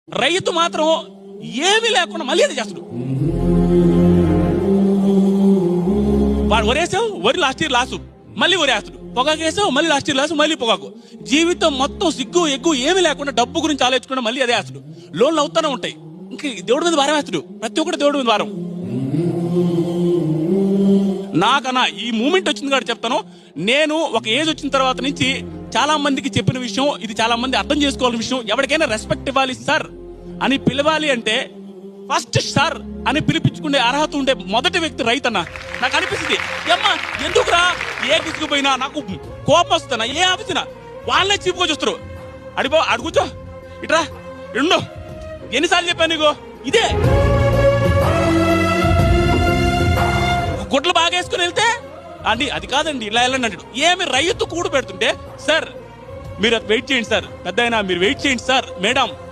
రైతు మాత్రం ఏమీ లేకుండా మళ్ళీ అది చేస్తాడు. వాడు వరేసావు, వరి లాస్ట్ ఇయర్ లాసు, మళ్ళీ వరేస్తాడు. పొగాకు వేసావు, మళ్ళీ లాస్ట్ ఇయర్ లాసు, మళ్ళీ పొగాకు. జీవితం మొత్తం సిగ్గు ఎగ్గు ఏమీ లేకుండా డబ్బు గురించి ఆలోచించుకుంటే మళ్ళీ అదే వేస్తాడు. లోన్లు అవుతానే ఉంటాయి. ఇంకా దేవుడి మీద భారం వేస్తాడు. ప్రతి ఒక్కటి దేవుడి మీద భారం. నాకన్నా ఈ మూమెంట్ వచ్చింది కాబట్టి చెప్తాను. నేను ఒక ఏజ్ వచ్చిన తర్వాత నుంచి చాలా మందికి చెప్పిన విషయం ఇది, చాలా మంది అర్థం చేసుకోవాల్సిన విషయం. ఎవరికైనా రెస్పెక్ట్ ఇవ్వాలి సార్ అని పిలవాలి అంటే ఫస్ట్ సార్ అని పిలిపించుకునే అర్హత ఉండే మొదటి వ్యక్తి రైతన్న. నాకు అనిపిస్తుంది, అమ్మా ఎందుకురా ఏ గిసుకుపోయినా నాకు కోపం వస్తున్నా, ఏ ఆఫీసినా వాళ్ళనే చీపుకొని చూస్తారు. అడుగుచో ఇట్రా రెండు ఎన్నిసార్లు చెప్పాను నీకు ఇదే. గుడ్లు బాగా వేసుకుని వెళ్తే అండి అది కాదండి ఇలా వెళ్ళండి అంటాడు. ఏమి రైతు కూడు పెడుతుంటే సార్ మీరు వెయిట్ చేయండి సార్, పెద్ద అయినా మీరు వెయిట్ చేయండి సార్, మేడం